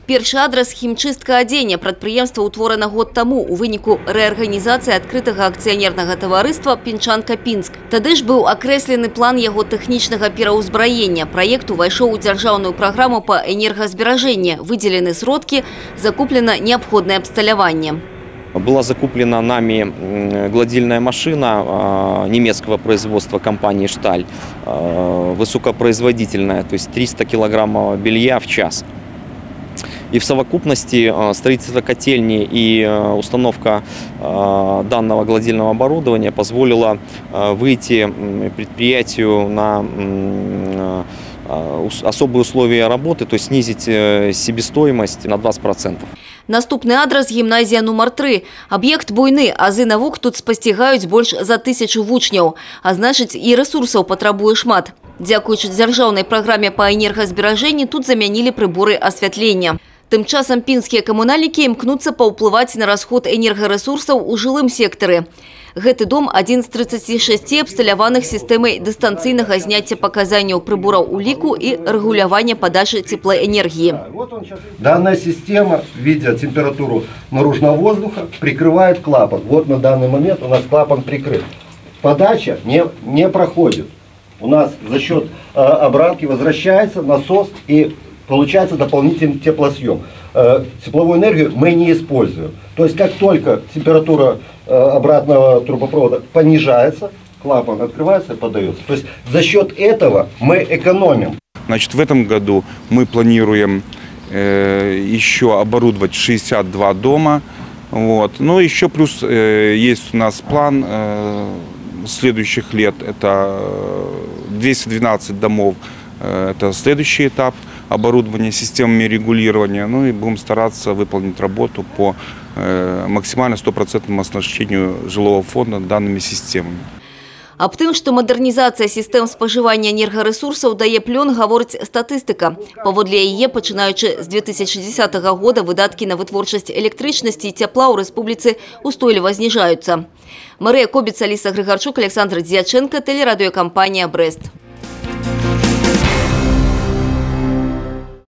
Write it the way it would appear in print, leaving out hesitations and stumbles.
Першы адрас хімчыстка адзення прадпрыемства ўтворана год таму у выніку рэарганізацыі адкрытага акцыянернага таварыства «Пінчанка-Пінск». Тады ж быў акрэслены план яго тэхнічнага пераўзбраення. Праект увайшоў у дзяржаўную праграму па энергазберажэнні, выдзелены сродкі, закуплена неабходнае абсталяванне. Была закуплена нами гладильная машина немецкого производства компании «Шталь», высокопроизводительная, то есть 300 килограммов белья в час. И в совокупности строительство котельни и установка данного гладильного оборудования позволила выйти предприятию на особые условия работы, то есть снизить себестоимость на 20%. Наступны адрас – гімназія нумар 3. Аб'ект буйны, азы навук тут спасцігаюць больш за 1000 вучняў, а значыць і рэсурсаў патрабуе шмат. Дзякуючы дзяржаўнай праграме па энергазберажэнні тут замянілі прыборы асвятлення. Тым часам пінскія камунальнікі імкнуцца паўплываць на расход энергарэсурсаў у жылым сектары. Гэты дом – адзін з 36 абсталяваных сістэмай дыстанцыйнага зняцця паказанняў прыбораў уліку і рэгулявання падачы цеплаэнергіі. Данная система, видя температуру наружного воздуха, прикрывает клапан. Вот на данный момент у нас клапан прикрыт. Подача не проходит. У нас за счет обратки возвращается насос и получается дополнительный теплосъем. Тепловую энергию мы не используем. То есть как только температура обратного трубопровода понижается, клапан открывается и подается. То есть за счет этого мы экономим. Значит, в этом году мы планируем еще оборудовать 62 дома. Вот. Но еще плюс есть у нас план следующих лет. Это 212 домов. Это следующий этап оборудования системами регулирования. Ну и будем стараться выполнить работу по максимально 100% оснащению жилого фонда данными системами. Аб тым, што мадэрнізацыя сістэм спажывання энергарэсурсаў дае плён, гаворыць статыстыка. Паводле яе, пачынаючы з 2010 года, выдаткі на вытворчасць электрычнасці і цяпла ў рэспубліцы устойліва зніжаюцца. Марыя Кобіц, Аліса Грыгарчук, Александр Дзяченко, тэлерадыёкампанія «Брэст».